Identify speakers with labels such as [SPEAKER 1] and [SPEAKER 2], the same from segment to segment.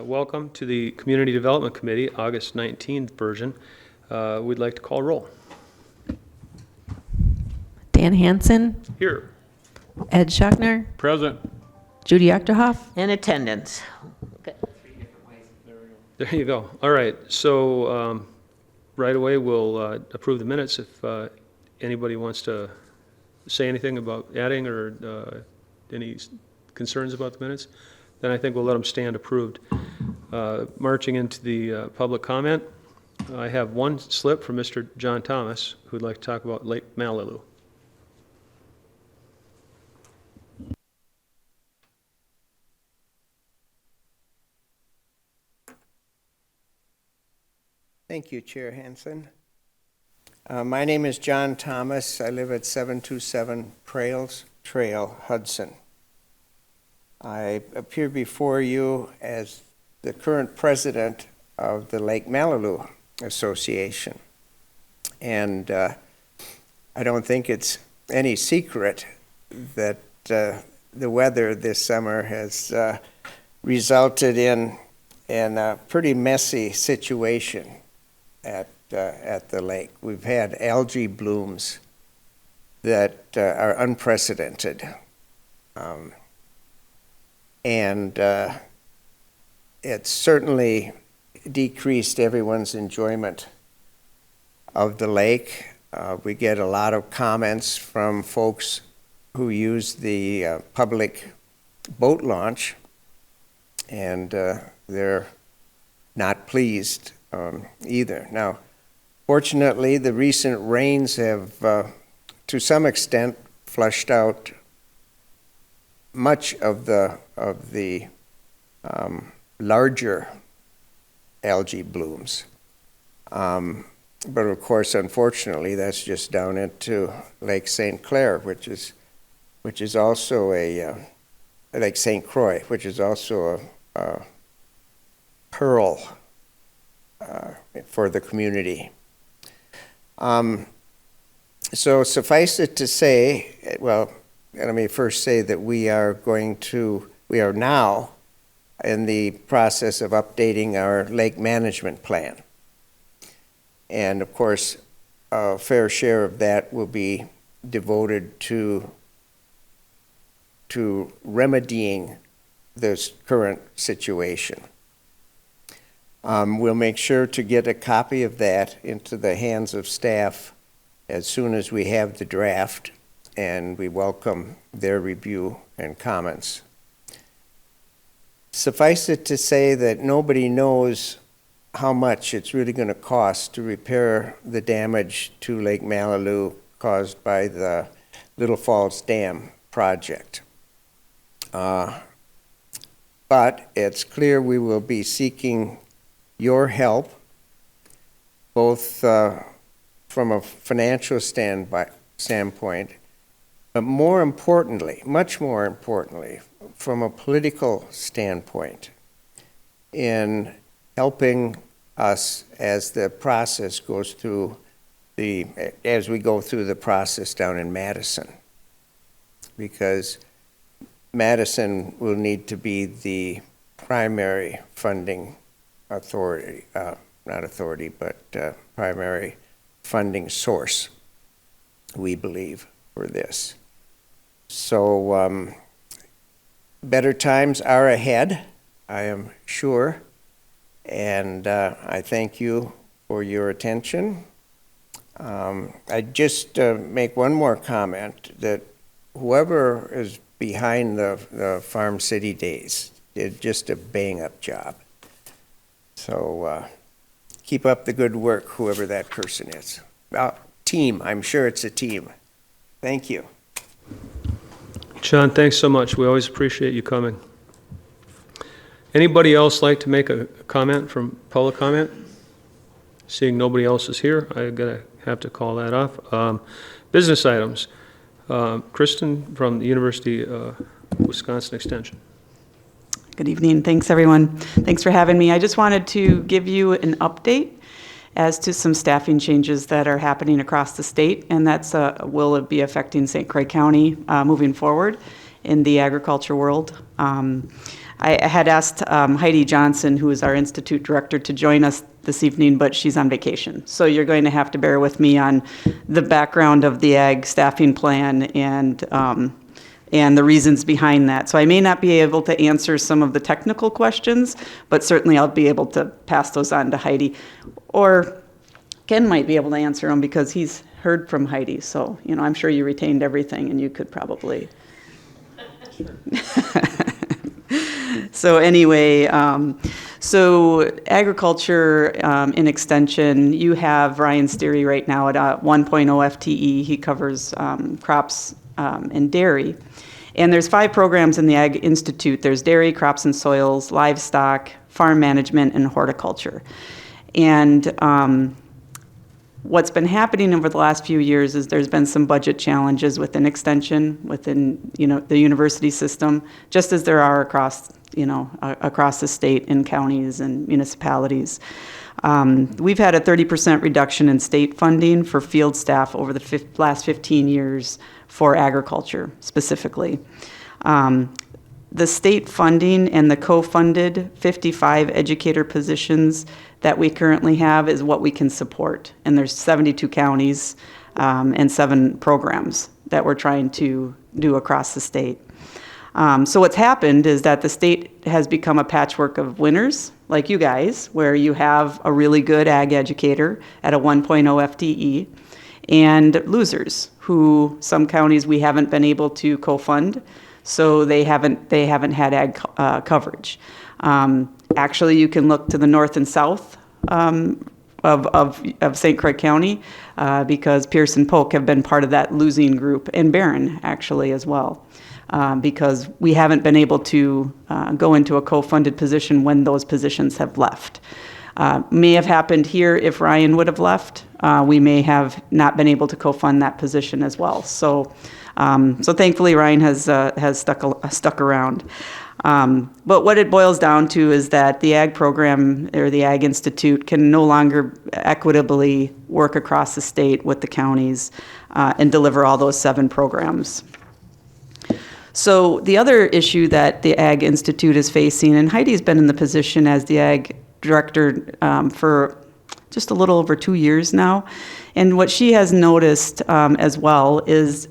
[SPEAKER 1] welcome to the Community Development Committee, August 19th version. We'd like to call roll.
[SPEAKER 2] Dan Hansen.
[SPEAKER 1] Here.
[SPEAKER 2] Ed Schuckner.
[SPEAKER 1] Present.
[SPEAKER 2] Judy Achterhoff.
[SPEAKER 3] In attendance. Okay.
[SPEAKER 1] There you go. All right. So right away we'll approve the minutes. If anybody wants to say anything about adding or any concerns about the minutes, then I think we'll let them stand approved. Marching into the public comment, I have one slip from Mr. John Thomas, who'd like to talk about Lake Malalu.
[SPEAKER 4] Thank you, Chair Hansen. My name is John Thomas. I live at 727 Prales Trail, Hudson. I appear before you as the current president of the Lake Malalu Association. And I don't think it's any secret that the weather this summer has resulted in a pretty messy situation at the lake. We've had algae blooms that are unprecedented. And it's certainly decreased everyone's enjoyment of the lake. We get a lot of comments from folks who use the public boat launch, and they're not pleased either. Now, fortunately, the recent rains have, to some extent, flushed out much of the larger algae blooms. But of course, unfortunately, that's just down into Lake St. Clair, which is also Lake St. Croix, which is also a pearl for the community. So suffice it to say, well, let me first say that we are now in the process of updating our lake management plan. And of course, a fair share of that will be devoted to remedying this current situation. We'll make sure to get a copy of that into the hands of staff as soon as we have the draft, and we welcome their review and comments. Suffice it to say that nobody knows how much it's really going to cost to repair the damage to Lake Malalu caused by the Little Falls Dam project. But it's clear we will be seeking your help, both from a financial standpoint, but more importantly, much more importantly, from a political standpoint, in helping us as the process goes through as we go through the process down in Madison, because Madison will need to be the primary funding authority, primary funding source, we believe, for this. So better times are ahead, I am sure, and I thank you for your attention. I just make one more comment that whoever is behind the Farm City Days did just a bang-up job. So keep up the good work, whoever that person is. Team, I'm sure it's a team. Thank you.
[SPEAKER 1] John, thanks so much. We always appreciate you coming. Anybody else like to make a comment from public comment? Seeing nobody else is here, I'm going to have to call that off. Business items. Kristen from the University of Wisconsin Extension.
[SPEAKER 5] Good evening. Thanks, everyone. Thanks for having me. I just wanted to give you an update as to some staffing changes that are happening across the state, and that's will be affecting St. Croix County moving forward in the agriculture world. I had asked Heidi Johnson, who is our Institute Director, to join us this evening, but she's on vacation. So you're going to have to bear with me on the background of the ag staffing plan and the reasons behind that. So I may not be able to answer some of the technical questions, but certainly I'll be able to pass those on to Heidi. Or Ken might be able to answer them because he's heard from Heidi. So, I'm sure you retained everything and you could probably. So anyway, so agriculture in extension, you have Ryan Steary right now at 1.0 FTE. He covers crops and dairy. And there's 5 programs in the Ag Institute. There's dairy, crops and soils, livestock, farm management, and horticulture. And what's been happening over the last few years is there's been some budget challenges within extension, within the university system, just as there are across the state in counties and municipalities. We've had a 30% reduction in state funding for field staff over the last 15 years for agriculture specifically. The state funding and the co-funded 55 educator positions that we currently have is what we can support. And there's 72 counties and 7 programs that we're trying to do across the state. So what's happened is that the state has become a patchwork of winners, like you guys, where you have a really good ag educator at a 1.0 FTE, and losers, who some counties we haven't been able to co-fund, so they haven't had ag coverage. Actually, you can look to the north and south of St. Croix County because Pierce and Polk have been part of that losing group, and Barron actually as well. Because we haven't been able to go into a co-funded position when those positions have left. May have happened here if Ryan would have left. We may have not been able to co-fund that position as well. So thankfully Ryan has stuck around. But what it boils down to is that the Ag program or the Ag Institute can no longer equitably work across the state with the counties and deliver all those 7 programs. So the other issue that the Ag Institute is facing, and Heidi's been in the position as the Ag Director for just a little over 2 years now, and what she has noticed as well is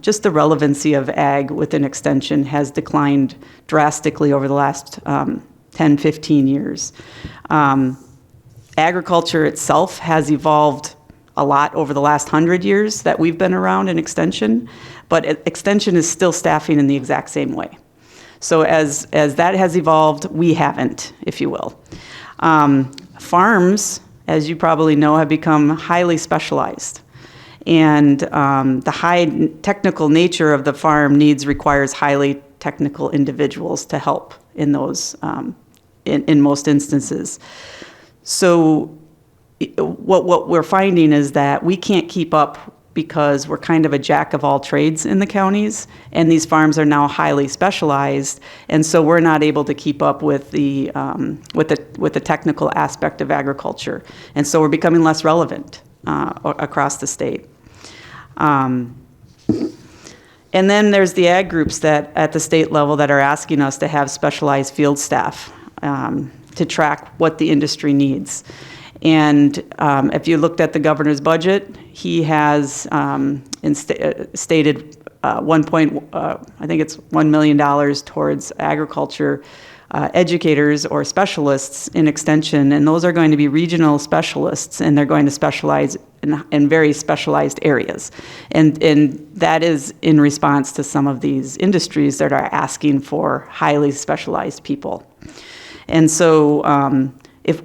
[SPEAKER 5] just the relevancy of ag within extension has declined drastically over the last 10, 15 years. Agriculture itself has evolved a lot over the last 100 years that we've been around in extension, but extension is still staffing in the exact same way. So as that has evolved, we haven't, if you will. Farms, as you probably know, have become highly specialized. And the high technical nature of the farm needs requires highly technical individuals to help in those, in most instances. So what we're finding is that we can't keep up because we're kind of a jack of all trades in the counties, and these farms are now highly specialized, and so we're not able to keep up with the technical aspect of agriculture, and so we're becoming less relevant across the state. And then there's the ag groups that at the state level that are asking us to have specialized field staff to track what the industry needs. And if you looked at the governor's budget, he has stated I think it's $1 million towards agriculture educators or specialists in extension, and those are going to be regional specialists, and they're going to specialize in very specialized areas. And that is in response to some of these industries that are asking for highly specialized people. And so if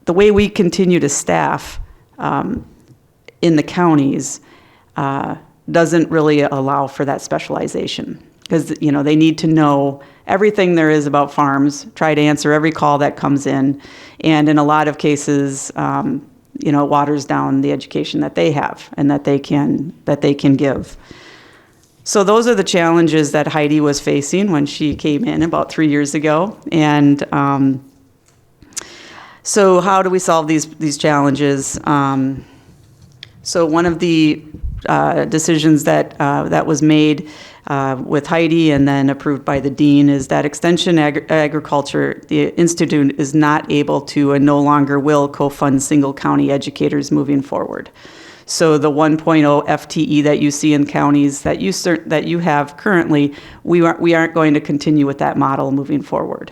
[SPEAKER 5] the way we continue to staff in the counties doesn't really allow for that specialization, because they need to know everything there is about farms, try to answer every call that comes in, and in a lot of cases, it waters down the education that they have and that they can give. So those are the challenges that Heidi was facing when she came in about 3 years ago, and so how do we solve these challenges? So one of the decisions that was made with Heidi and then approved by the dean, is that Extension Agriculture, the institute is not able to and no longer will co-fund single county educators moving forward. So the 1.0 FTE that you see in counties that you have currently, we aren't going to continue with that model moving forward.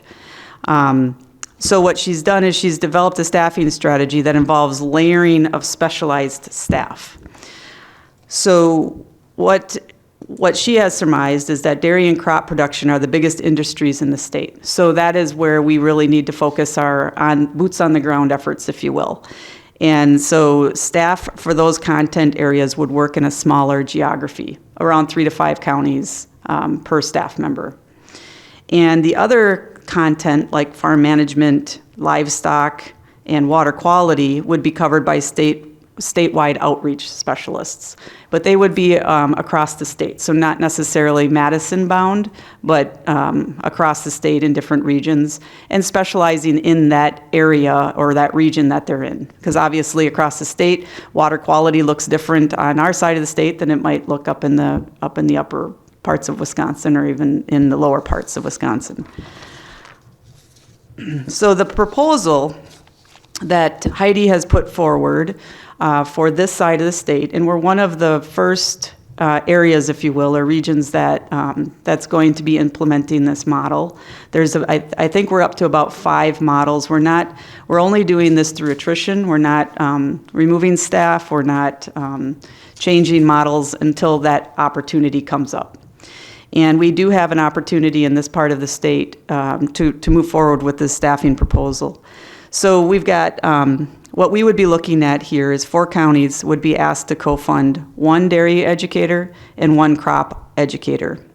[SPEAKER 5] So what she's done is she's developed a staffing strategy that involves layering of specialized staff. So what she has surmised is that dairy and crop production are the biggest industries in the state. So that is where we really need to focus on boots on the ground efforts, if you will. And so staff for those content areas would work in a smaller geography, around 3 to 5 counties per staff member. And the other content, like farm management, livestock, and water quality, would be covered by statewide outreach specialists. But they would be across the state, so not necessarily Madison bound, but across the state in different regions, and specializing in that area or that region that they're in. Because obviously across the state, water quality looks different on our side of the state than it might look up in the upper parts of Wisconsin or even in the lower parts of Wisconsin. So the proposal that Heidi has put forward for this side of the state, and we're one of the first areas, if you will, or regions that that's going to be implementing this model. I think we're up to about 5 models. We're only doing this through attrition. We're not removing staff. We're not changing models until that opportunity comes up. And we do have an opportunity in this part of the state to move forward with this staffing proposal. So we've got, what we would be looking at here is 4 counties would be asked to co-fund 1 dairy educator and 1 crop educator.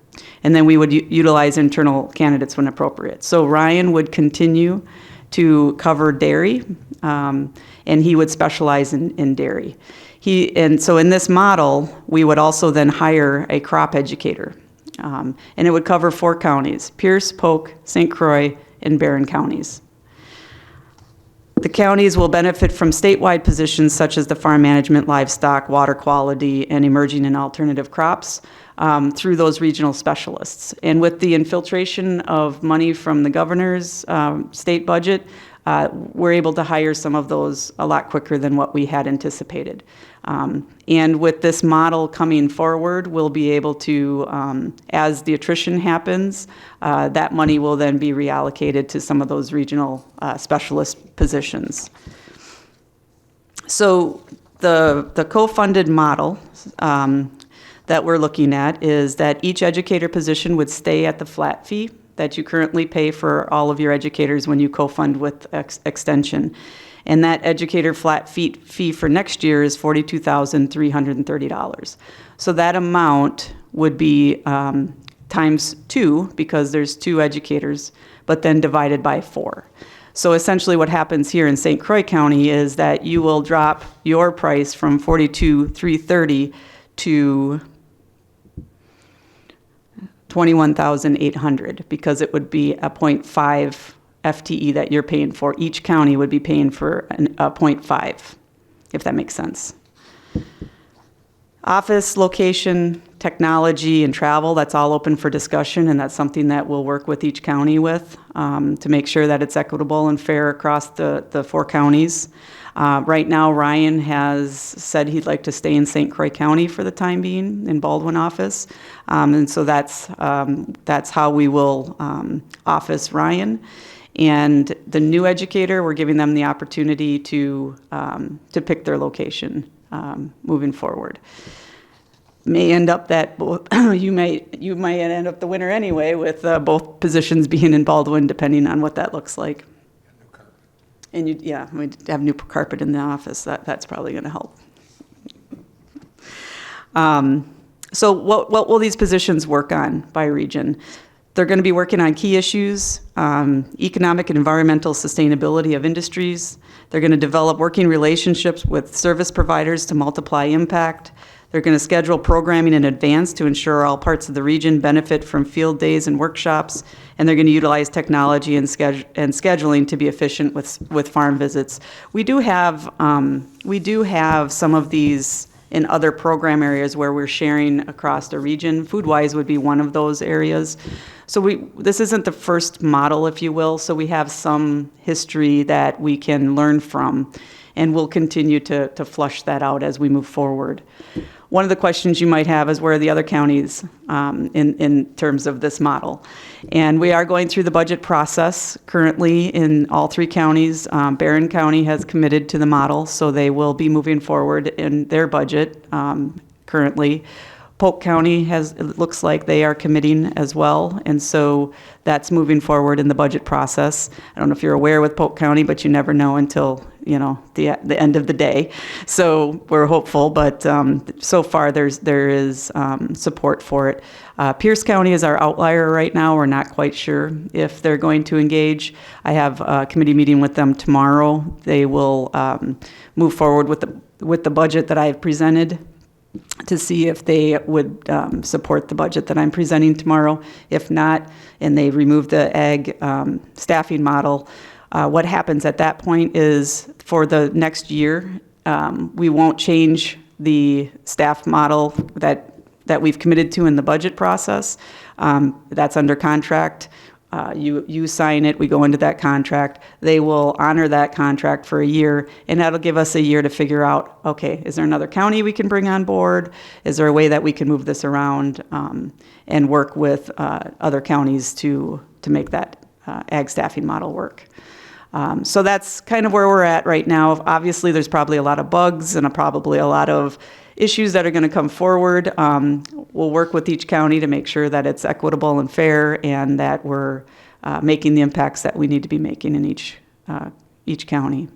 [SPEAKER 5] And then we would utilize internal candidates when appropriate. So Ryan would continue to cover dairy, and he would specialize in dairy. And so in this model, we would also then hire a crop educator. And it would cover 4 counties: Pierce, Polk, St. Croix, and Barron counties. The counties will benefit from statewide positions such as the farm management, livestock, water quality, and emerging and alternative crops through those regional specialists. And with the infiltration of money from the governor's state budget, we're able to hire some of those a lot quicker than what we had anticipated. And with this model coming forward, we'll be able to, as the attrition happens, that money will then be reallocated to some of those regional specialist positions. So the co-funded model that we're looking at is that each educator position would stay at the flat fee that you currently pay for all of your educators when you co-fund with Extension. And that educator flat fee for next year is $42,330. So that amount would be times 2, because there's 2 educators, but then divided by 4. So essentially what happens here in St. Croix County is that you will drop your price from $42,330 to $21,800, because it would be a 0.5 FTE that you're paying for. Each county would be paying for a 0.5, if that makes sense. Office location, technology, and travel, that's all open for discussion, and that's something that we'll work with each county with to make sure that it's equitable and fair across the 4 counties. Right now, Ryan has said he'd like to stay in St. Croix County for the time being, in Baldwin office. And so that's how we will office Ryan. And the new educator, we're giving them the opportunity to pick their location moving forward. May end up that you might end up the winner anyway, with both positions being in Baldwin, depending on what that looks like. And we have new carpet in the office. That's probably going to help. So what will these positions work on by region? They're going to be working on key issues, economic and environmental sustainability of industries. They're going to develop working relationships with service providers to multiply impact. They're going to schedule programming in advance to ensure all parts of the region benefit from field days and workshops. And they're going to utilize technology and scheduling to be efficient with farm visits. We do have some of these in other program areas where we're sharing across the region. Food-wise would be one of those areas. So this isn't the first model, if you will, so we have some history that we can learn from, and we'll continue to flush that out as we move forward. One of the questions you might have is where are the other counties in terms of this model? And we are going through the budget process currently in all 3 counties. Barron County has committed to the model, so they will be moving forward in their budget currently. Polk County it looks like they are committing as well, and so that's moving forward in the budget process. I don't know if you're aware with Polk County, but you never know until, the end of the day. So we're hopeful, but so far there is support for it. Pierce County is our outlier right now. We're not quite sure if they're going to engage. I have a committee meeting with them tomorrow. They will move forward with the budget that I've presented to see if they would support the budget that I'm presenting tomorrow. If not, and they remove the ag staffing model, what happens at that point is for the next year, we won't change the staff model that we've committed to in the budget process. That's under contract. You sign it, we go into that contract. They will honor that contract for a year, and that'll give us a year to figure out, okay, is there another county we can bring on board? Is there a way that we can move this around and work with other counties to make that ag staffing model work? So that's kind of where we're at right now. Obviously, there's probably a lot of bugs and probably a lot of issues that are going to come forward. We'll work with each county to make sure that it's equitable and fair, and that we're making the impacts that we need to be making in each county.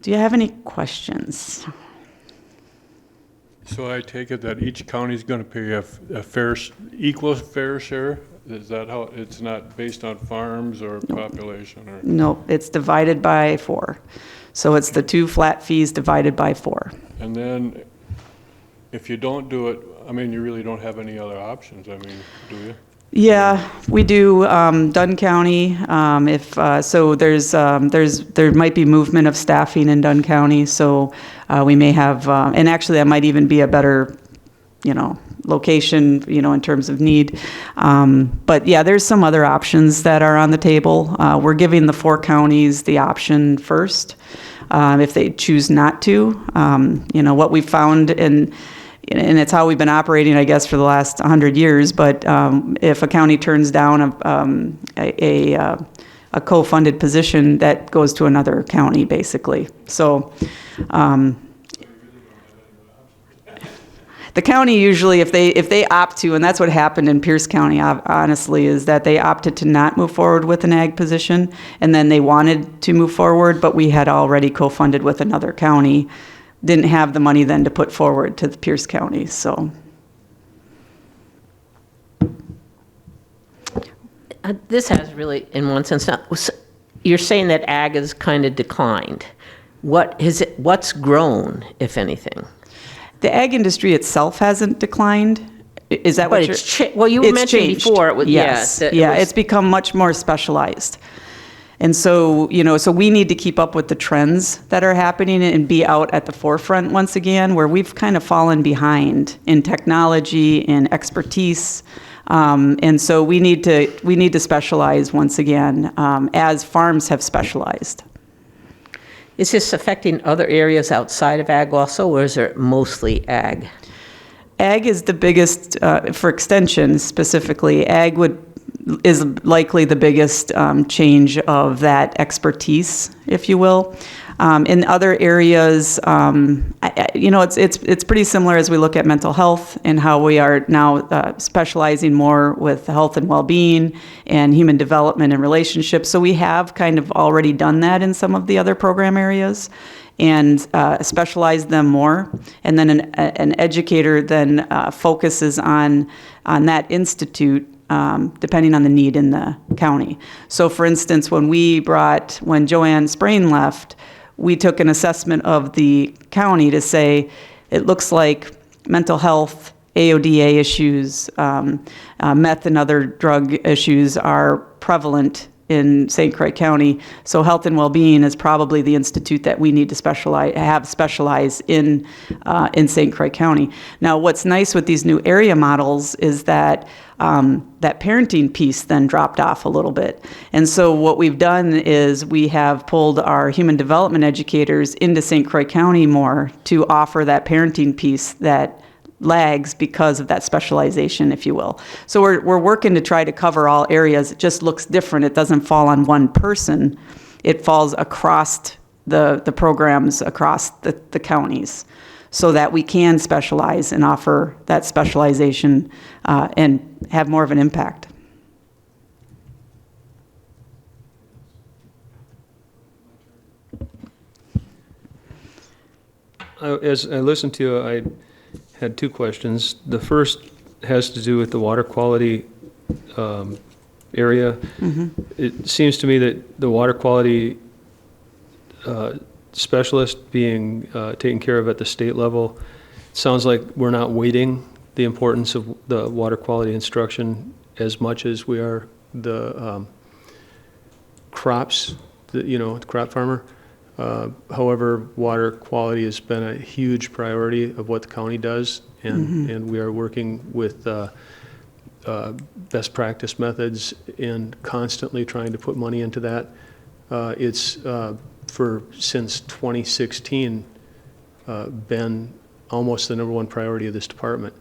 [SPEAKER 5] Do you have any questions?
[SPEAKER 6] So I take it that each county is going to pay a equal fair share? Is that how, it's not based on farms or population? Or?
[SPEAKER 5] No, it's divided by 4. So it's the 2 flat fees divided by 4.
[SPEAKER 6] And then if you don't do it, I mean, you really don't have any other options, I mean, do you?
[SPEAKER 5] Yeah, we do. Dunn County, so there might be movement of staffing in Dunn County, so we may have, and actually that might even be a better, location, in terms of need. But yeah, there's some other options that are on the table. We're giving the 4 counties the option first, if they choose not to. What we found and it's how we've been operating, I guess, for the last 100 years. But if a county turns down a co-funded position, that goes to another county, basically. So the county usually, if they opt to, and that's what happened in Pierce County, honestly, is that they opted to not move forward with an ag position, and then they wanted to move forward, but we had already co-funded with another county. Didn't have the money then to put forward to the Pierce County, so.
[SPEAKER 3] This has really, in one sense, you're saying that ag has kind of declined. What's grown, if anything?
[SPEAKER 5] The ag industry itself hasn't declined. Is that what you're?
[SPEAKER 3] Well, you mentioned
[SPEAKER 5] changed.
[SPEAKER 3] before.
[SPEAKER 5] Yes. It's become much more specialized. And so, so we need to keep up with the trends that are happening and be out at the forefront once again, where we've kind of fallen behind in technology and expertise. And so we need to specialize once again, as farms have specialized.
[SPEAKER 3] Is this affecting other areas outside of ag also, or is it mostly ag?
[SPEAKER 5] Ag is the biggest, for extension specifically, is likely the biggest change of that expertise, if you will. In other areas, it's pretty similar as we look at mental health and how we are now specializing more with health and well-being and human development and relationships. So we have kind of already done that in some of the other program areas and specialized them more. And then an educator then focuses on that institute depending on the need in the county. So for instance, when Joanne Sprain left, we took an assessment of the county to say, it looks like mental health, AODA issues, meth and other drug issues are prevalent in St. Croix County. So health and well-being is probably the institute that we need to specialize in St. Croix County. Now, what's nice with these new area models is that that parenting piece then dropped off a little bit. And so what we've done is we have pulled our human development educators into St. Croix County more to offer that parenting piece that lags because of that specialization, if you will. So we're working to try to cover all areas. It just looks different. It doesn't fall on one person. It falls across the programs across the counties, so that we can specialize and offer that specialization and have more of an impact.
[SPEAKER 1] As I listened to you, I had two questions. The first has to do with the water quality area. It seems to me that the water quality specialist being taken care of at the state level, sounds like we're not weighting the importance of the water quality instruction as much as we are the crops, the crop farmer. However, water quality has been a huge priority of what the county does, and we are working with best practice methods and constantly trying to put money into that. It's since 2016 been almost the number one priority of this department.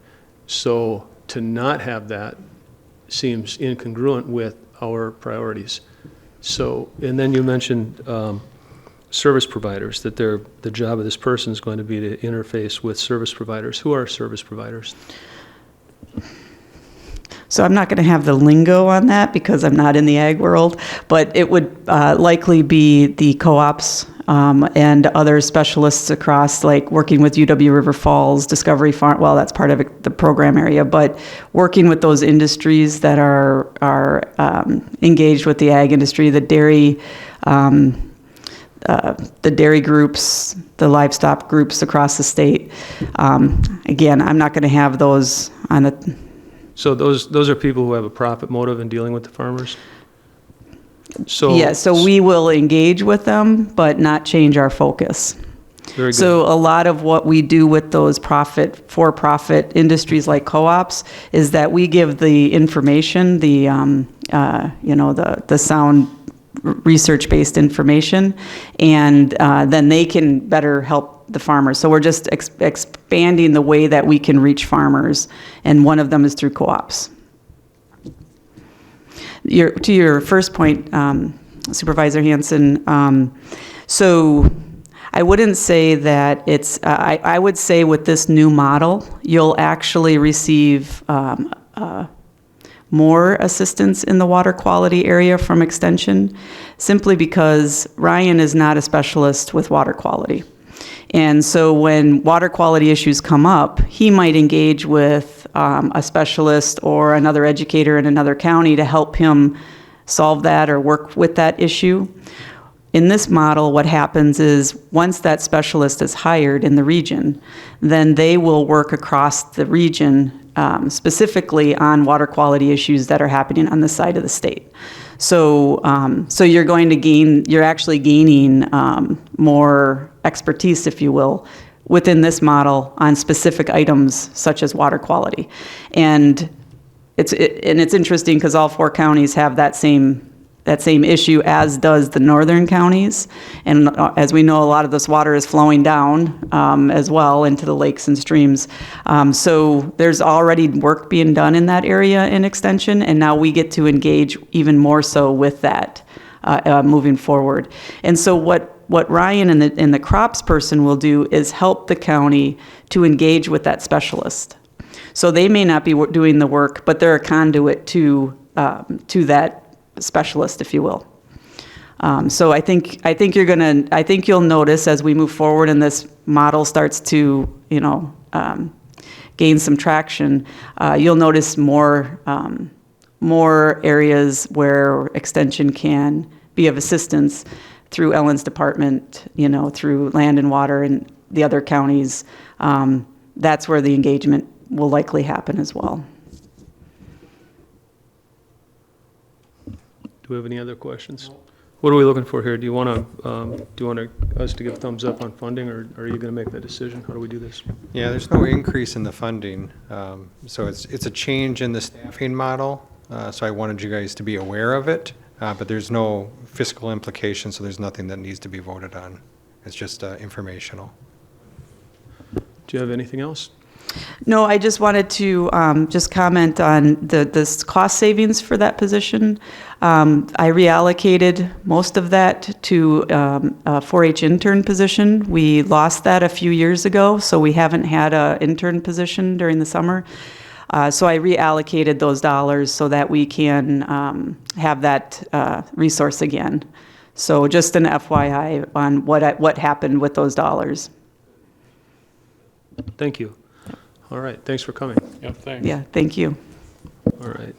[SPEAKER 1] So to not have that seems incongruent with our priorities. So, and then you mentioned service providers, that the job of this person is going to be to interface with service providers. Who are service providers?
[SPEAKER 5] So I'm not going to have the lingo on that because I'm not in the ag world, but it would likely be the co-ops and other specialists across, like working with UW River Falls, Discovery Farm. Well, that's part of the program area, but working with those industries that are engaged with the ag industry, the dairy groups, the livestock groups across the state. Again, I'm not going to have those on the.
[SPEAKER 1] So those are people who have a profit motive in dealing with the farmers? So
[SPEAKER 5] Yeah, so we will engage with them, but not change our focus.
[SPEAKER 1] Very good.
[SPEAKER 5] So a lot of what we do with those for-profit industries like co-ops is that we give the information, the sound research-based information, and then they can better help the farmers. So we're just expanding the way that we can reach farmers, and one of them is through co-ops. To your first point, Supervisor Hanson, so I wouldn't say that it's, I would say with this new model, you'll actually receive more assistance in the water quality area from Extension, simply because Ryan is not a specialist with water quality. And so when water quality issues come up, he might engage with a specialist or another educator in another county to help him solve that or work with that issue. In this model, what happens is once that specialist is hired in the region, then they will work across the region specifically on water quality issues that are happening on the side of the state. So, you're actually gaining more expertise, if you will, within this model on specific items such as water quality. And it's interesting because all four counties have that same issue, as does the northern counties. And as we know, a lot of this water is flowing down as well into the lakes and streams. So there's already work being done in that area in Extension, and now we get to engage even more so with that moving forward. And so what Ryan and the crops person will do is help the county to engage with that specialist. So they may not be doing the work, but they're a conduit to that specialist, if you will. So I think you'll notice as we move forward and this model starts to gain some traction, you'll notice more areas where Extension can be of assistance through Ellen's department, through Land and Water and the other counties. That's where the engagement will likely happen as well.
[SPEAKER 1] we have any other questions? What are we looking for here? Do you want us to give thumbs up on funding, or are you going to make that decision? How do we do this?
[SPEAKER 7] Yeah, there's no increase in the funding. So it's a change in the staffing model. So I wanted you guys to be aware of it, but there's no fiscal implication, so there's nothing that needs to be voted on. It's just informational.
[SPEAKER 1] Do you have anything else?
[SPEAKER 5] No, I just wanted to just comment on the cost savings for that position. I reallocated most of that to a 4-H intern position. We lost that a few years ago, so we haven't had an intern position during the summer. So I reallocated those dollars so that we can have that resource again. So just an FYI on what happened with those dollars.
[SPEAKER 1] Thank you. All right, thanks for coming.
[SPEAKER 6] Yep, thanks.
[SPEAKER 5] Yeah, thank you.
[SPEAKER 1] All right.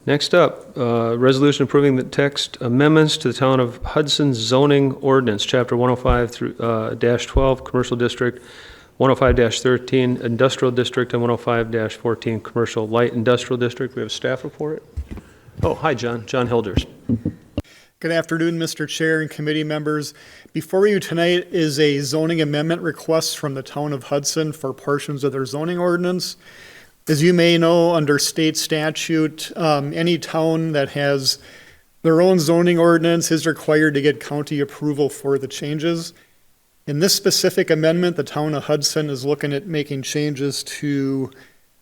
[SPEAKER 1] Next up, resolution approving the text amendments to the Town of Hudson zoning ordinance, Chapter 105 through -12, Commercial District, 105-13, Industrial District, and 105-14, Commercial Light Industrial District. We have a staff report. Oh, hi, John. John Hilders.
[SPEAKER 8] Good afternoon, Mr. Chair and committee members. Before you tonight is a zoning amendment request from the Town of Hudson for portions of their zoning ordinance. As you may know, under state statute, any town that has their own zoning ordinance is required to get county approval for the changes. In this specific amendment, the Town of Hudson is looking at making changes to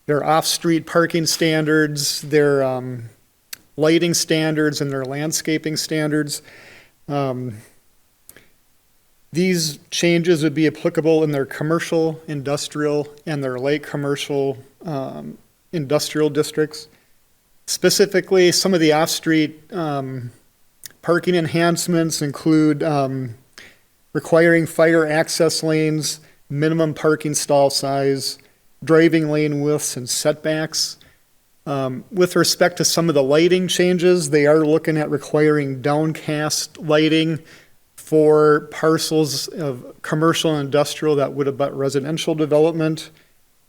[SPEAKER 8] their off-street parking standards, their lighting standards, and their landscaping standards. These changes would be applicable in their commercial, industrial, and their light commercial industrial districts. Specifically, some of the off-street parking enhancements include requiring fire access lanes, minimum parking stall size, driving lane widths and setbacks. With respect to some of the lighting changes, they are looking at requiring downcast lighting for parcels of commercial and industrial that would abut residential development.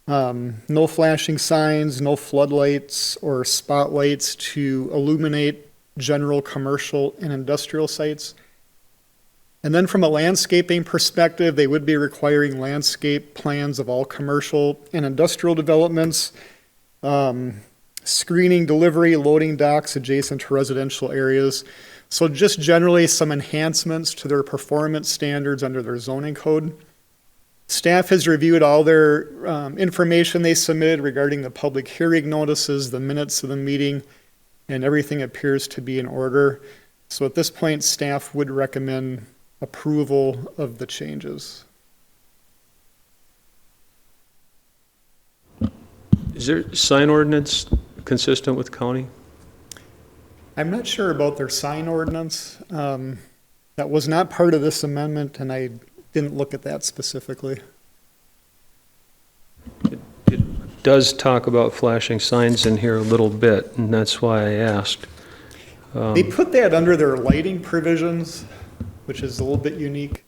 [SPEAKER 8] No flashing signs, no floodlights or spotlights to illuminate general commercial and industrial sites. And then from a landscaping perspective, they would be requiring landscape plans of all commercial and industrial developments. Screening, delivery, loading docks adjacent to residential areas. So just generally some enhancements to their performance standards under their zoning code. Staff has reviewed all their information they submitted regarding the public hearing notices, the minutes of the meeting, and everything appears to be in order. So at this point, staff would recommend approval of the changes.
[SPEAKER 1] Is there sign ordinance consistent with county?
[SPEAKER 8] I'm not sure about their sign ordinance. That was not part of this amendment, and I didn't look at that specifically.
[SPEAKER 1] It does talk about flashing signs in here a little bit, and that's why I asked.
[SPEAKER 8] They put that under their lighting provisions, which is a little bit unique.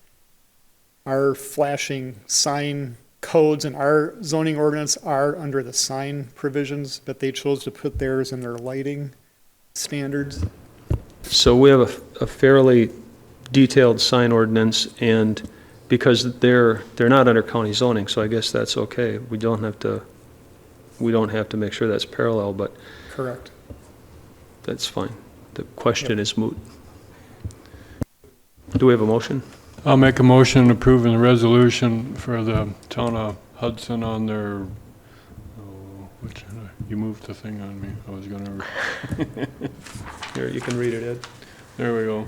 [SPEAKER 8] Our flashing sign codes and our zoning ordinance are under the sign provisions, but they chose to put theirs in their lighting standards.
[SPEAKER 1] So we have a fairly detailed sign ordinance, and because they're not under county zoning, so I guess that's okay. We don't have to make sure that's parallel, but
[SPEAKER 8] Correct.
[SPEAKER 1] that's fine. The question is moot. Do we have a motion?
[SPEAKER 6] I'll make a motion approving the resolution for the Town of Hudson on their, you moved the thing on me. I was gonna.
[SPEAKER 1] Here, you can read it, Ed.
[SPEAKER 6] There we go.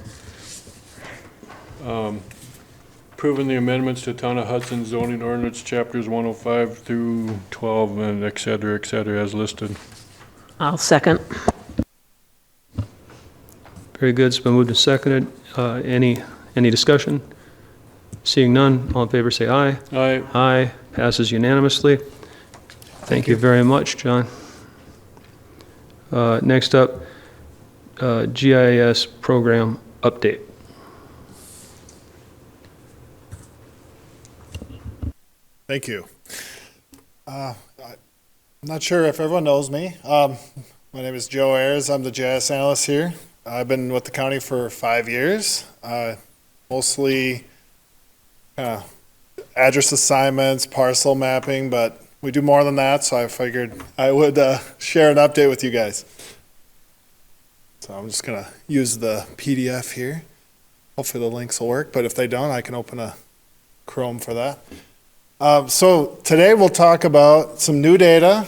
[SPEAKER 6] Approving the amendments to Town of Hudson zoning ordinance, chapters 105 through 12, and et cetera, as listed.
[SPEAKER 3] I'll second.
[SPEAKER 1] Very good. It's been moved and seconded. Any discussion? Seeing none, all in favor say aye.
[SPEAKER 6] Aye.
[SPEAKER 1] Aye. Passes unanimously. Thank you very much, John. Next up, GIS program update.
[SPEAKER 9] Thank you. I'm not sure if everyone knows me. My name is Joe Ayers. I'm the GIS analyst here. I've been with the county for 5 years, mostly address assignments, parcel mapping, but we do more than that, so I figured I would share an update with you guys. So I'm just gonna use the PDF here. Hopefully the links will work, but if they don't, I can open a Chrome for that. So today we'll talk about some new data,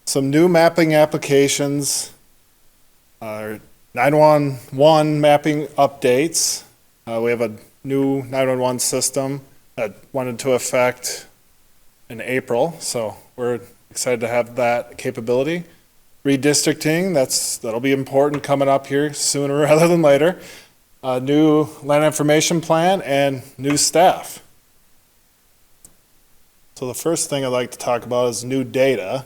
[SPEAKER 9] some new mapping applications, 911 mapping updates. We have a new 911 system that went into effect in April, so we're excited to have that capability. Redistricting, that'll be important coming up here sooner rather than later. A new land information plan and new staff. So the first thing I'd like to talk about is new data.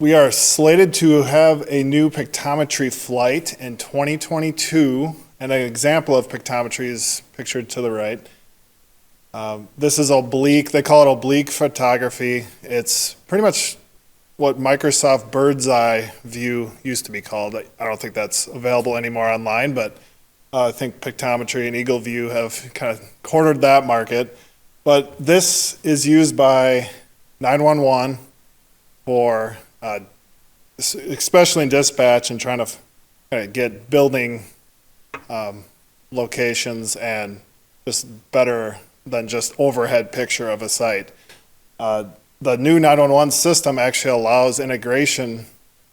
[SPEAKER 9] We are slated to have a new pictometry flight in 2022, and an example of pictometry is pictured to the right. This is oblique, they call it oblique photography. It's pretty much what Microsoft Bird's Eye View used to be called. I don't think that's available anymore online, but I think pictometry and Eagle View have kind of cornered that market. But this is used by 911 for, especially in dispatch and trying to kind of get building locations and just better than just overhead picture of a site. The new 911 system actually allows integration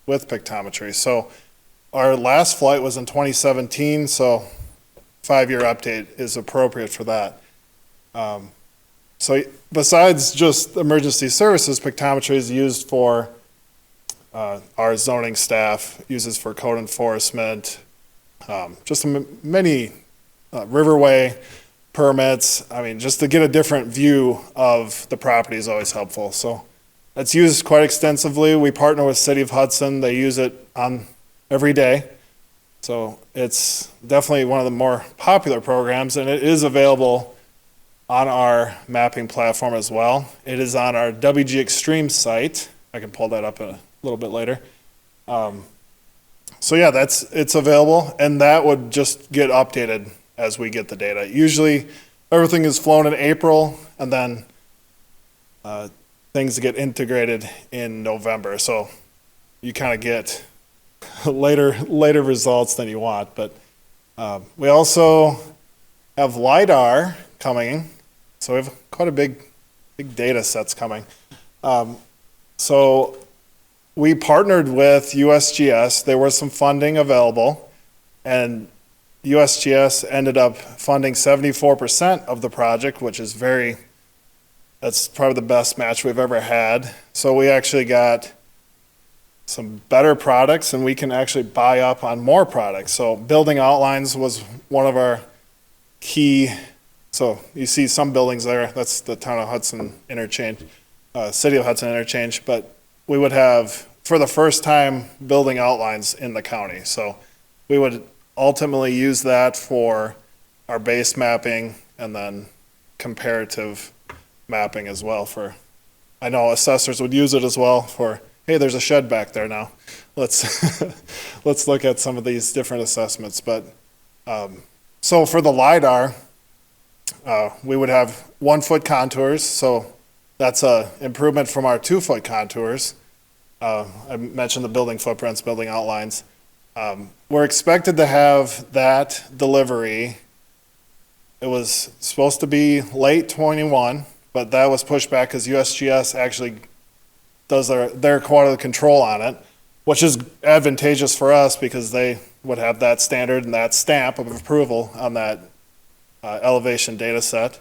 [SPEAKER 9] with pictometry. So our last flight was in 2017, so 5-year update is appropriate for that. So besides just emergency services, pictometry is used for our zoning staff, uses for code enforcement, just many riverway permits. I mean, just to get a different view of the property is always helpful. So it's used quite extensively. We partner with City of Hudson. They use it on every day. So it's definitely one of the more popular programs, and it is available on our mapping platform as well. It is on our WG Extreme site. I can pull that up a little bit later. So yeah, it's available, and that would just get updated as we get the data. Usually everything is flown in April, and then things get integrated in November. So you kind of get later results than you want. But we also have LiDAR coming. So we have quite a big data sets coming. So we partnered with USGS. There was some funding available, and USGS ended up funding 74% of the project, which is that's probably the best match we've ever had. So we actually got some better products, and we can actually buy up on more products. So building outlines was one of our key. So you see some buildings there, that's the town of Hudson interchange, City of Hudson interchange, but we would have, for the first time, building outlines in the county. So we would ultimately use that for our base mapping and then comparative mapping as well I know assessors would use it as well for, hey, there's a shed back there now. Let's look at some of these different assessments. But so for the LiDAR, we would have 1-foot contours, so that's a improvement from our 2-foot contours. I mentioned the building footprints, building outlines. We're expected to have that delivery. It was supposed to be late 21, but that was pushed back because USGS actually does their quality control on it, which is advantageous for us because they would have that standard and that stamp of approval on that elevation data set.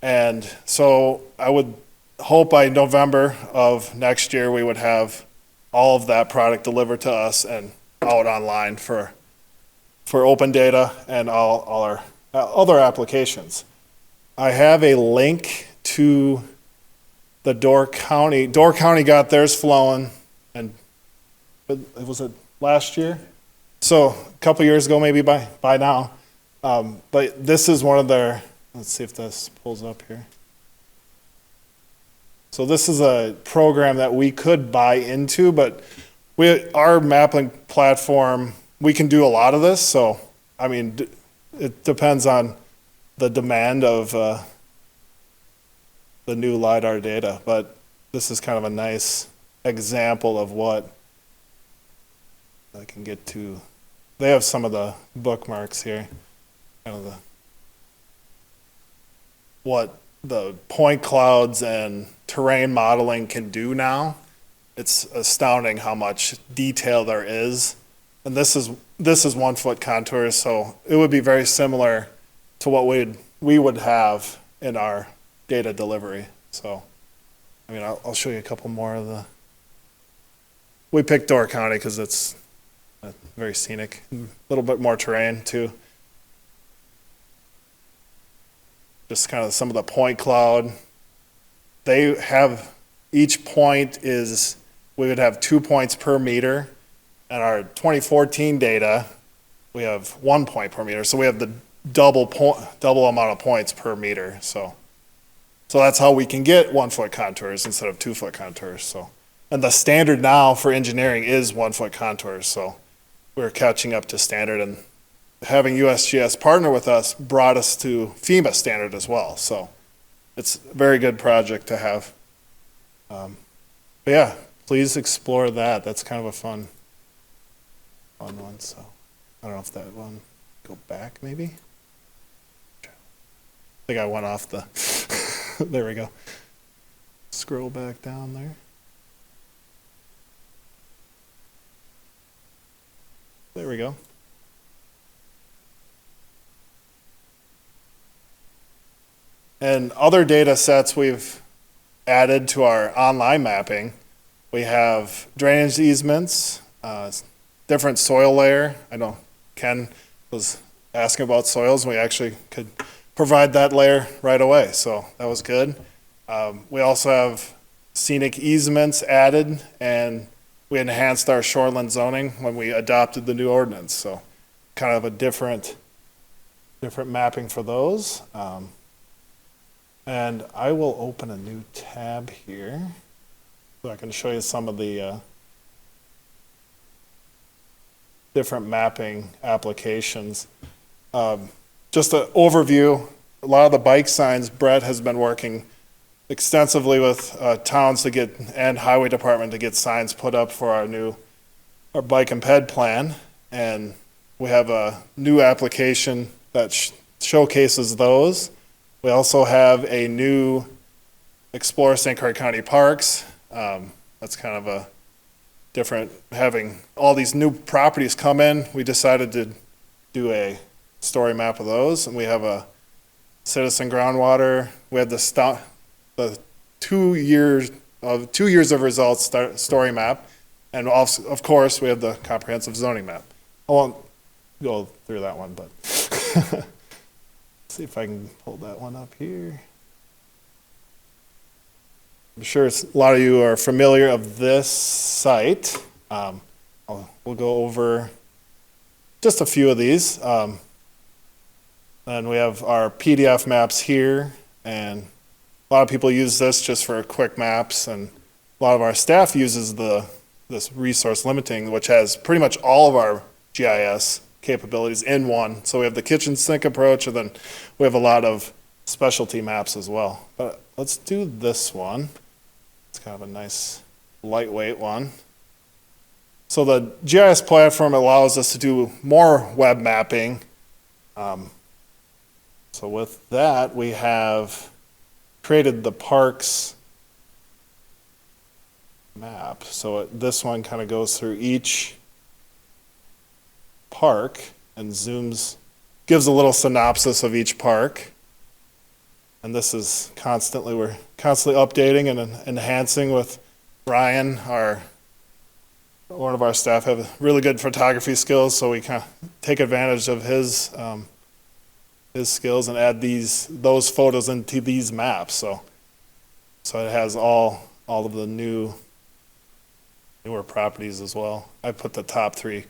[SPEAKER 9] And so I would hope by November of next year we would have all of that product delivered to us and out online for open data and all our other applications. I have a link to the Door County. Door County got theirs flowing, and was it last year? So a couple years ago, maybe by now. But this is one of their, let's see if this pulls up here. So this is a program that we could buy into, but our mapping platform, we can do a lot of this, so, I mean, it depends on the demand of the new LiDAR data, but this is kind of a nice example of what I can get to. They have some of the bookmarks here, kind of what the point clouds and terrain modeling can do now. It's astounding how much detail there is. And this is 1 foot contours, so it would be very similar to what we would have in our data delivery. So, I mean, I'll show you a couple more of the. We picked Door County because it's very scenic, a little bit more terrain too. Just kind of some of the point cloud. They have, each point is, we would have 2 points per meter. And our 2014 data, we have 1 point per meter. So we have the double amount of points per meter. So that's how we can get 1 foot contours instead of 2 foot contours. So, and the standard now for engineering is 1 foot contours. So we're catching up to standard, and having USGS partner with us brought us to FEMA standard as well. So it's a very good project to have. But yeah, please explore that. That's kind of a fun one. So I don't know if that one, go back maybe. I think I went off the, there we go. Scroll back down there. There we go. And other data sets we've added to our online mapping, we have drainage easements, different soil layer. I know Ken was asking about soils, and we actually could provide that layer right away, so that was good. We also have scenic easements added, and we enhanced our shoreline zoning when we adopted the new ordinance, so kind of a different mapping for those. And I will open a new tab here so I can show you some of the different mapping applications. Just an overview, a lot of the bike signs, Brett has been working extensively with towns to get, and highway department to get signs put up for our bike and ped plan. And we have a new application that showcases those. We also have a new Explore St. Croix County Parks. That's kind of a different, having all these new properties come in, we decided to do a story map of those. And we have a citizen groundwater. We had the 2 years of results story map. And also, of course, we have the comprehensive zoning map. I won't go through that one, but see if I can pull that one up here. I'm sure a lot of you are familiar of this site. We'll go over just a few of these. And we have our PDF maps here, and a lot of people use this just for quick maps, and a lot of our staff uses this resource limiting, which has pretty much all of our GIS capabilities in one. So we have the kitchen sink approach, and then we have a lot of specialty maps as well. But let's do this one. It's kind of a nice lightweight one. So the GIS platform allows us to do more web mapping. So with that, we have created the parks map. So this one kind of goes through each park and gives a little synopsis of each park. And this is we're constantly updating and enhancing with Ryan, one of our staff, have really good photography skills, so we kind of take advantage of his skills and add those photos into these maps. So it has all of the newer properties as well. I put the top 3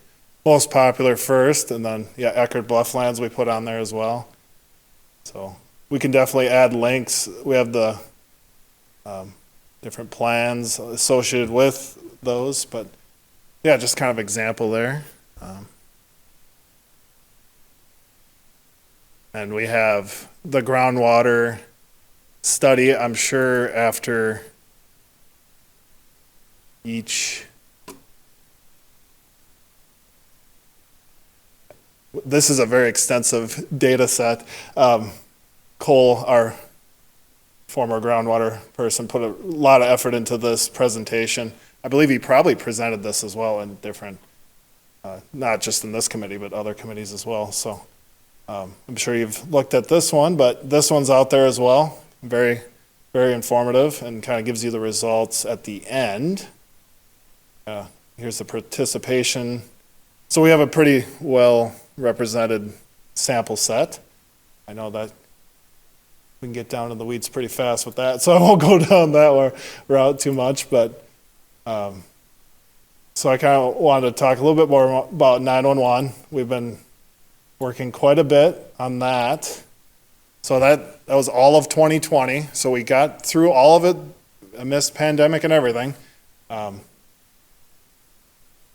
[SPEAKER 9] most popular first, and then Eckerd Blufflands we put on there as well. So we can definitely add links. We have the different plans associated with those, but yeah, just kind of example there. And we have the groundwater study, I'm sure after each, this is a very extensive data set. Cole, our former groundwater person, put a lot of effort into this presentation. I believe he probably presented this as well in different, not just in this committee, but other committees as well. So I'm sure you've looked at this one, but this one's out there as well. Very, very informative and kind of gives you the results at the end. Here's the participation. So we have a pretty well represented sample set. I know that we can get down in the weeds pretty fast with that, so I won't go down that route too much, but so I kind of wanted to talk a little bit more about 911. We've been working quite a bit on that. So that was all of 2020. So we got through all of it amidst pandemic and everything.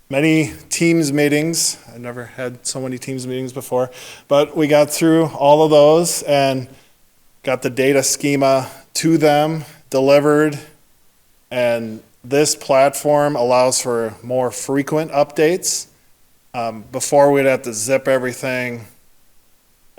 [SPEAKER 9] Many Teams meetings. I've never had so many Teams meetings before, but we got through all of those and got the data schema to them, delivered, and this platform allows for more frequent updates. Before we'd have to zip everything,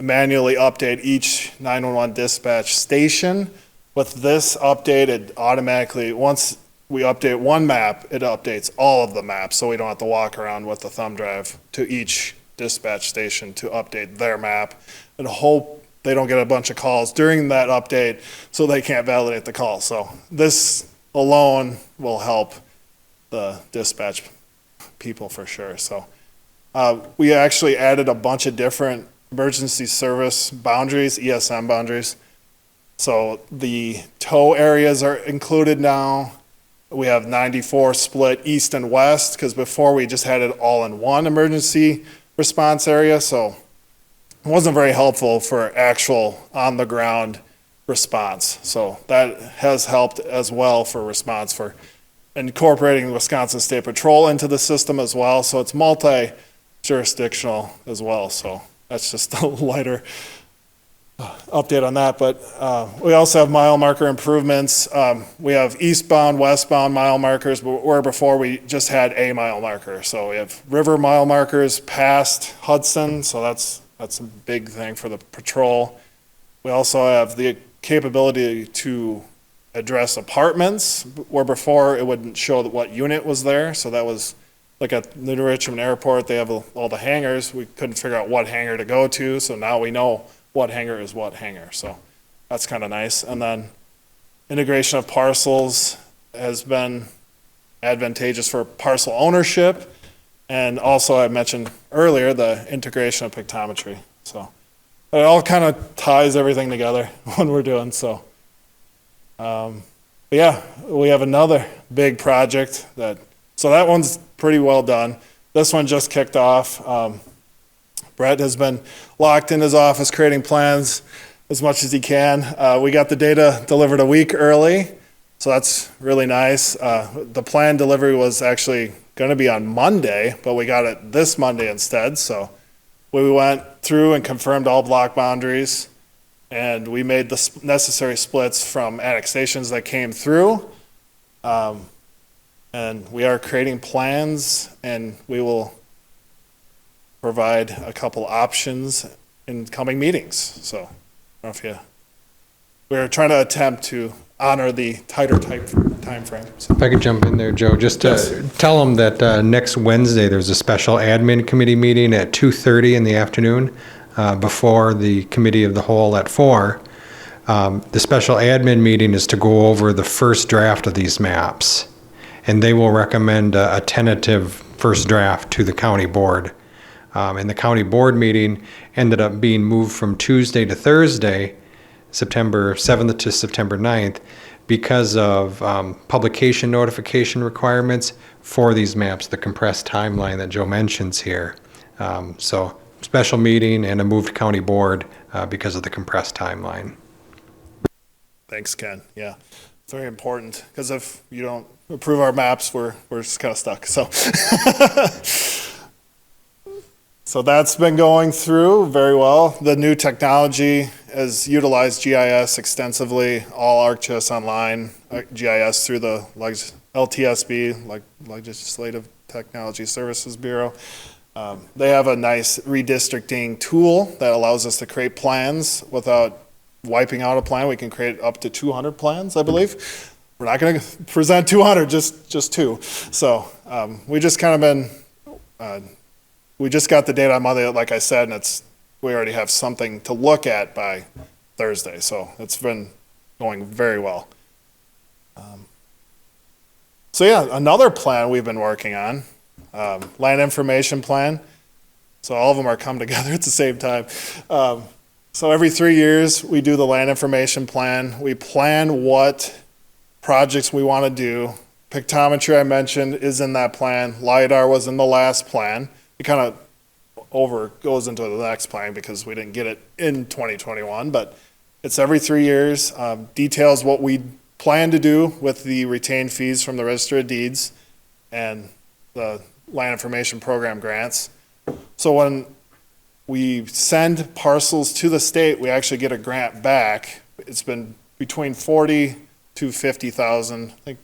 [SPEAKER 9] manually update each 911 dispatch station. With this update, it automatically, once we update one map, it updates all of the maps, so we don't have to walk around with the thumb drive to each dispatch station to update their map and hope they don't get a bunch of calls during that update so they can't validate the call. So this alone will help the dispatch people for sure. So we actually added a bunch of different emergency service boundaries, ESM boundaries. So the tow areas are included now. We have 94 split east and west, because before we just had it all in one emergency response area. So it wasn't very helpful for actual on the ground response. So that has helped as well for response, for incorporating Wisconsin State Patrol into the system as well. So it's multi-jurisdictional as well. So that's just a lighter update on that. But we also have mile marker improvements. We have eastbound, westbound mile markers, where before we just had a mile marker. So we have river mile markers past Hudson. So that's a big thing for the patrol. We also have the capability to address apartments, where before it wouldn't show what unit was there. So that was like at New Richmond Airport, they have all the hangars. We couldn't figure out what hangar to go to. So now we know what hangar is what hangar. So that's kind of nice. And then integration of parcels has been advantageous for parcel ownership. And also I mentioned earlier, the integration of pictometry. So it all kind of ties everything together when we're doing so. But yeah, we have another big project so that one's pretty well done. This one just kicked off. Brett has been locked in his office creating plans as much as he can. We got the data delivered a week early, so that's really nice. The plan delivery was actually going to be on Monday, but we got it this Monday instead. So we went through and confirmed all block boundaries, and we made the necessary splits from annexations that came through. And we are creating plans, and we will provide a couple options in coming meetings. So I don't know if we're trying to attempt to honor the tighter time frame. So.
[SPEAKER 7] If I could jump in there, Joe, just to tell them that next Wednesday there's a special admin committee meeting at 2:30 in the afternoon before the committee of the whole at 4. The special admin meeting is to go over the first draft of these maps, and they will recommend a tentative first draft to the county board. And the county board meeting ended up being moved from Tuesday to Thursday, September 7th to September 9th, because of publication notification requirements for these maps, the compressed timeline that Joe mentions here. So special meeting and a moved county board because of the compressed timeline.
[SPEAKER 9] Thanks, Ken. Yeah. It's very important, because if you don't approve our maps, we're just kind of stuck, so. So that's been going through very well. The new technology has utilized GIS extensively, all ArcGIS Online, GIS through the LTSB, like Legislative Technology Services Bureau. They have a nice redistricting tool that allows us to create plans without wiping out a plan. We can create up to 200 plans, I believe. We're not going to present 200, just 2. So we just kind of been, we just got the data on Monday, like I said, and we already have something to look at by Thursday. So it's been going very well. So yeah, another plan we've been working on, land information plan. So all of them are come together at the same time. So every 3 years, we do the land information plan. We plan what projects we want to do. Pictometry, I mentioned, is in that plan. LiDAR was in the last plan. It kind of goes into the next plan because we didn't get it in 2021, but it's every 3 years. Details what we plan to do with the retained fees from the Register of Deeds and the Land Information Program grants. So when we send parcels to the state, we actually get a grant back. It's been between 40 to 50,000, I think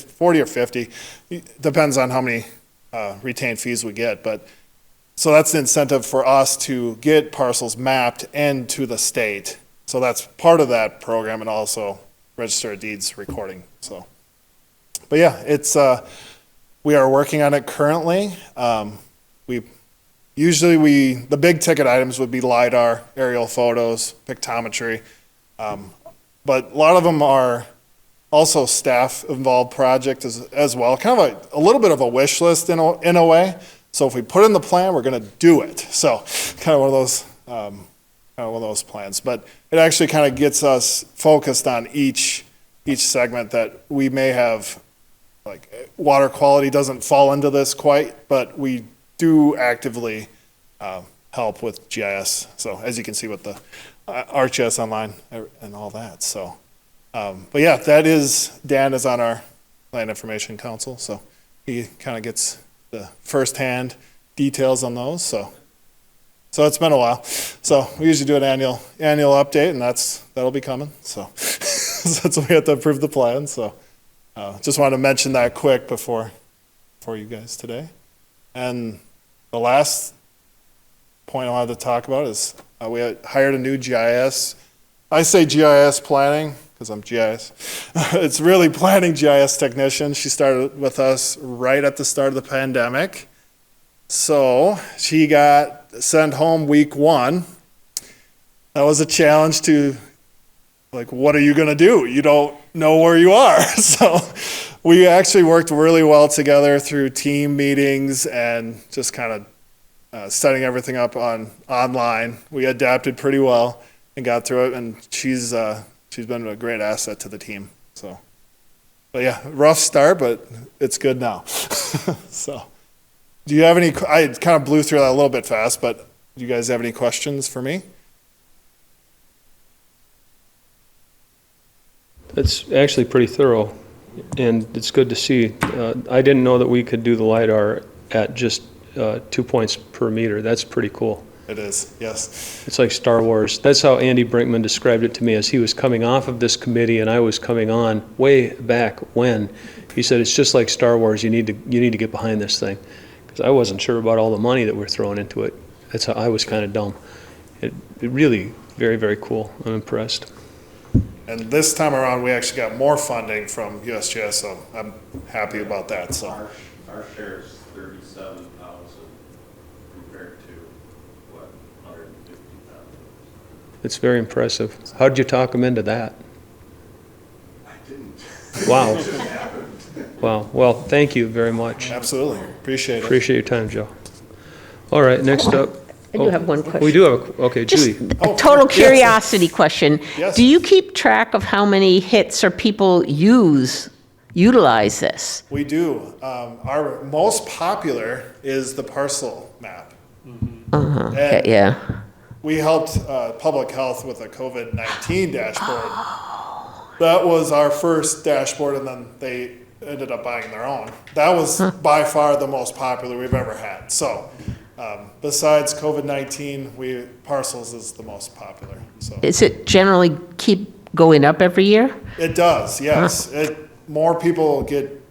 [SPEAKER 9] 40 or 50. It depends on how many retained fees we get, but so that's the incentive for us to get parcels mapped into the state. So that's part of that program, and also Register of Deeds recording. So, but yeah, it's we are working on it currently. The big ticket items would be LiDAR, aerial photos, pictometry, but a lot of them are also staff-involved project as well, kind of a little bit of a wish list in a way. So if we put in the plan, we're going to do it. So kind of one of those plans. But it actually kind of gets us focused on each segment that we may have, like water quality doesn't fall into this quite, but we do actively help with GIS. So as you can see with the ArcGIS Online and all that. So. But yeah, Dan is on our Land Information Council, so he kind of gets the firsthand details on those. So it's been a while. So we usually do an annual update, and that'll be coming. So that's why we have to approve the plan. So just wanted to mention that quick before you guys today. And the last point I wanted to talk about is we hired a new GIS. I say GIS planning because I'm GIS. It's really planning GIS technician. She started with us right at the start of the pandemic. So she got sent home week 1. That was a challenge to, like, what are you going to do? You don't know where you are. So we actually worked really well together through team meetings and just kind of setting everything up online. We adapted pretty well and got through it, and she's been a great asset to the team. So, but yeah, rough start, but it's good now. So, do you have any? I kind of blew through that a little bit fast, but do you guys have any questions for me?
[SPEAKER 1] It's actually pretty thorough, and it's good to see. I didn't know that we could do the LiDAR at just 2 points per meter. That's pretty cool.
[SPEAKER 9] It is, yes.
[SPEAKER 1] It's like Star Wars. That's how Andy Brinkman described it to me as he was coming off of this committee and I was coming on way back when. He said, it's just like Star Wars. You need to get behind this thing. Because I wasn't sure about all the money that we're throwing into it. That's how I was kind of dumb. It really very, very cool. I'm impressed.
[SPEAKER 9] And this time around, we actually got more funding from USGS, so I'm happy about that. So
[SPEAKER 10] our share is 37,000 compared to what, 150,000.
[SPEAKER 1] It's very impressive. How did you talk them into that?
[SPEAKER 10] I didn't.
[SPEAKER 1] Wow.
[SPEAKER 10] It just happened.
[SPEAKER 1] Wow. Well, thank you very much.
[SPEAKER 9] absolutely, appreciate it.
[SPEAKER 1] Appreciate your time, Joe. All right, next up.
[SPEAKER 3] I do have one question.
[SPEAKER 1] We do have, okay, Judy.
[SPEAKER 3] A total curiosity question.
[SPEAKER 9] Yes.
[SPEAKER 3] Do you keep track of how many hits or people utilize this?
[SPEAKER 9] We do. Our most popular is the parcel map.
[SPEAKER 3] Okay,
[SPEAKER 9] And
[SPEAKER 3] yeah.
[SPEAKER 9] we helped public health with a COVID-19 dashboard. That was our first dashboard, and then they ended up buying their own. That was by far the most popular we've ever had. So, besides COVID-19, parcels is the most popular. So
[SPEAKER 3] Is it generally keep going up every year?
[SPEAKER 9] it does, yes. More people get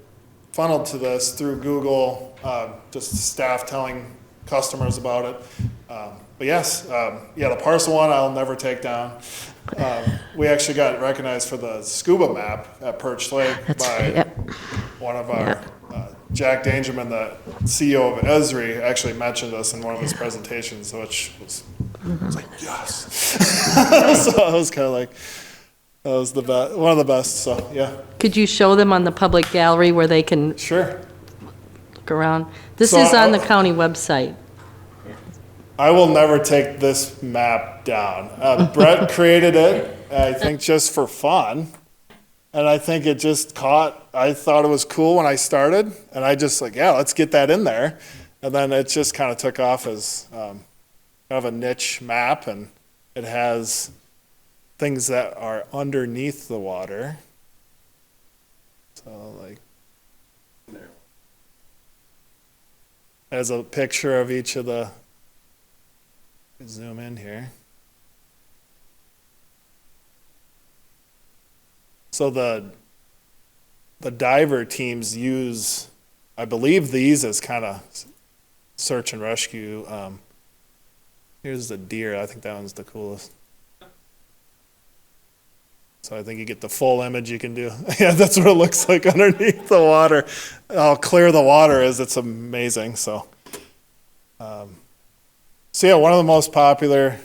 [SPEAKER 9] funneled to this through Google, just staff telling customers about it. But yes, the parcel one I'll never take down. We actually got recognized for the scuba map at Perch Lake by one of our, Jack Dangerman, the CEO of Esri, actually mentioned us in one of his presentations, which was, I was like, yes. So I was kind of like, that was the best, one of the best, so yeah.
[SPEAKER 11] Could you show them on the public gallery where they can
[SPEAKER 9] Sure.
[SPEAKER 11] look around? This
[SPEAKER 9] So
[SPEAKER 11] is on the
[SPEAKER 9] I-
[SPEAKER 11] county website.
[SPEAKER 9] I will never take this map down. Brett created it, I think, just for fun. And I think it just caught, I thought it was cool when I started. And I just like, yeah, let's get that in there. And then it just kind of took off as kind of a niche map. And it has things that are underneath the water. So like, there's a picture of each of the, zoom in here. So the diver teams use, I believe, these as kind of search and rescue. Here's the deer. I think that one's the coolest. So I think you get the full image you can do. Yeah, that's what it looks like underneath the water. How clear the water is. It's amazing. So yeah, one of the most popular,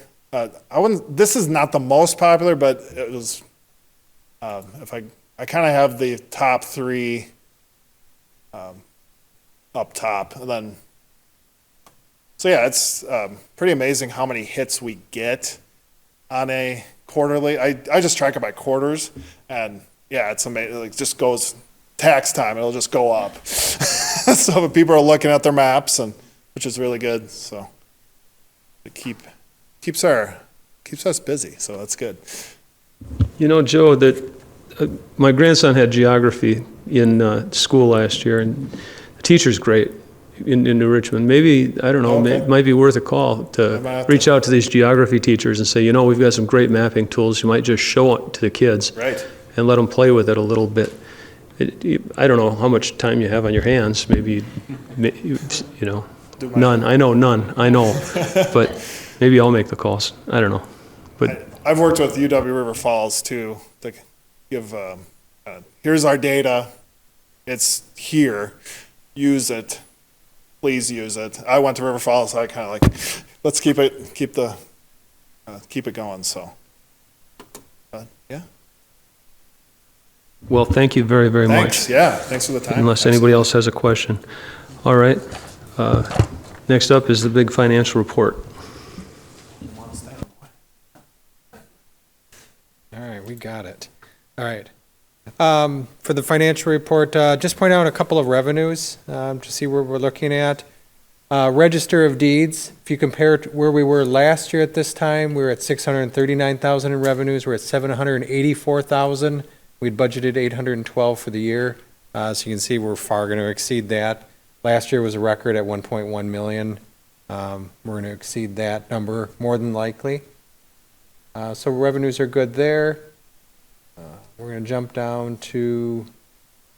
[SPEAKER 9] this is not the most popular, but it was, I kind of have the top three up top. And then, so yeah, it's pretty amazing how many hits we get on a quarterly. I just track it by quarters, and yeah, it's amazing. It just goes, tax time, it'll just go up. So people are looking at their maps, and which is really good, so. It keeps us busy, so that's good.
[SPEAKER 1] You know, Joe, that my grandson had geography in school last year, and the teacher's great in New Richmond. Maybe, I don't know,
[SPEAKER 9] Okay.
[SPEAKER 1] it might be worth a call
[SPEAKER 9] I might
[SPEAKER 1] to
[SPEAKER 9] have
[SPEAKER 1] reach
[SPEAKER 9] to-
[SPEAKER 1] out to these geography teachers and say, you know, we've got some great mapping tools. You might just show it to the kids
[SPEAKER 9] Right.
[SPEAKER 1] and let them play with it a little bit. I don't know how much time you have on your hands. Maybe, you know,
[SPEAKER 9] Do my-
[SPEAKER 1] none. I know none. I know, but maybe I'll make the calls. I don't know, but.
[SPEAKER 9] I've worked with UW River Falls too, to give, here's our data, it's here, use it, please use it. I went to River Falls, so I kind of like, let's keep it going, so. Yeah.
[SPEAKER 1] Well, thank you very, very much.
[SPEAKER 9] Thanks, yeah, thanks for the time.
[SPEAKER 1] Unless anybody else has a question. All right. Next up is the big financial report.
[SPEAKER 7] All right, we got it. All right. For the financial report, just point out a couple of revenues to see where we're looking at. Register of Deeds, if you compare it to where we were last year at this time, we were at 639,000 in revenues. We're at 784,000. We'd budgeted 812 for the year. So you can see we're far going to exceed that. Last year was a record at 1.1 million. We're going to exceed that number more than likely. So revenues are good there. We're going to jump down to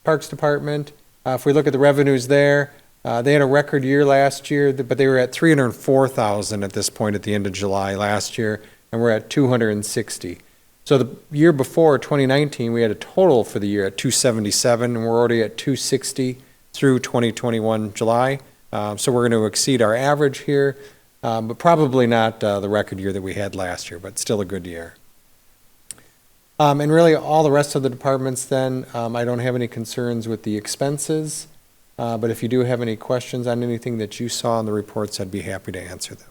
[SPEAKER 7] Parks Department. If we look at the revenues there, they had a record year last year, but they were at 304,000 at this point at the end of July last year, and we're at 260. So the year before, 2019, we had a total for the year at 277, and we're already at 260 through 2021 July. So we're going to exceed our average here, but probably not the record year that we had last year, but still a good year. And really, all the rest of the departments then, I don't have any concerns with the expenses, but if you do have any questions on anything that you saw in the reports, I'd be happy to answer them.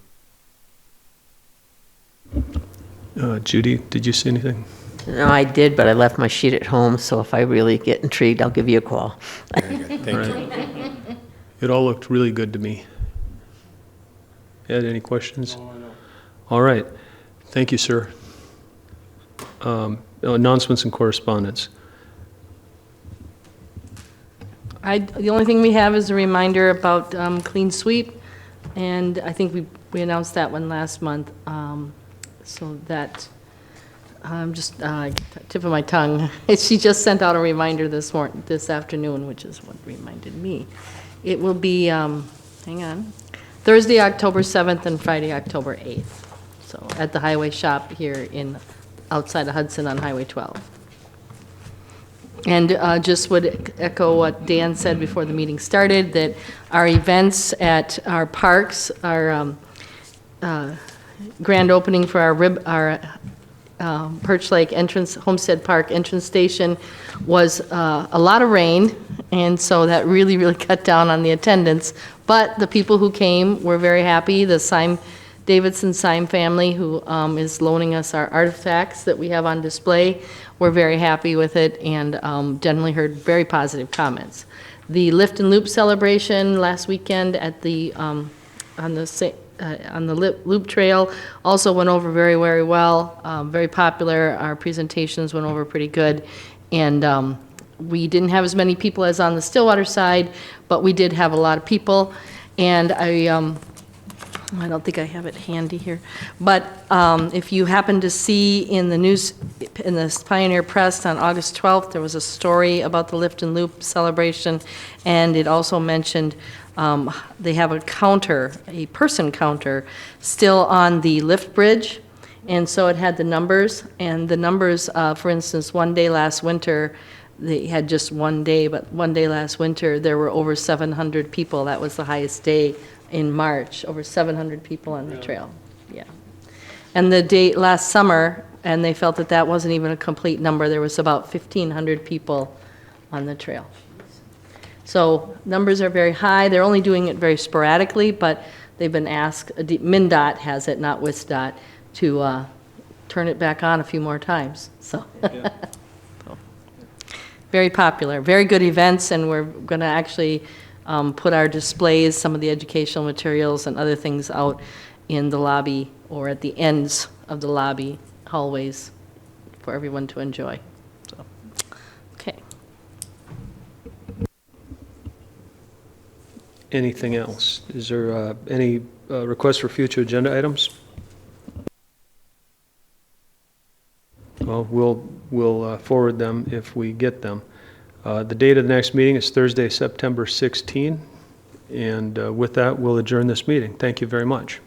[SPEAKER 1] Judy, did you see anything?
[SPEAKER 3] No, I did, but I left my sheet at home, so if I really get intrigued, I'll give you a call.
[SPEAKER 7] Very good, thank you.
[SPEAKER 1] It all looked really good to me. Ed, any questions? All right. Thank you, sir. announcements and correspondence.
[SPEAKER 11] The only thing we have is a reminder about clean sweep, and I think we announced that one last month. So that, just tip of my tongue. She just sent out a reminder this afternoon, which is what reminded me. It will be, hang on, Thursday, October 7th and Friday, October 8th. So at the highway shop here outside of Hudson on Highway 12. And just would echo what Dan said before the meeting started, that our events at our parks, our grand opening for our Perch Lake entrance, Homestead Park entrance station was a lot of rain, and so that really, really cut down on the attendance. But the people who came were very happy. The Davidson Syme family, who is loaning us our artifacts that we have on display, we're very happy with it, and generally heard very positive comments. The Lift and Loop celebration last weekend at the on the Loop Trail also went over very, very well. Very popular. Our presentations went over pretty good, and we didn't have as many people as on the Stillwater side, but we did have a lot of people, and I don't think I have it handy here, but if you happen to see in the news, in the Pioneer Press on August 12th, there was a story about the Lift and Loop celebration, and it also mentioned they have a person counter, still on the lift bridge, and so it had the numbers, and the numbers, for instance, one day last winter, they had just one day, but one day last winter, there were over 700 people. That was the highest day in March, over 700 people on the trail. Yeah. And the date last summer, and they felt that that wasn't even a complete number, there was about 1,500 people on the trail. So numbers are very high. They're only doing it very sporadically, but they've been asked, MnDOT has it, not WISDOT, to turn it back on a few more times. So, very popular, very good events, and we're going to actually put our displays, some of the educational materials and other things out in the lobby or at the ends of the lobby hallways for everyone to enjoy. So, okay.
[SPEAKER 1] Anything else? Is there any requests for future agenda items? Well, we'll forward them if we get them. The date of the next meeting is Thursday, September 16, and with that, we'll adjourn this meeting. Thank you very much.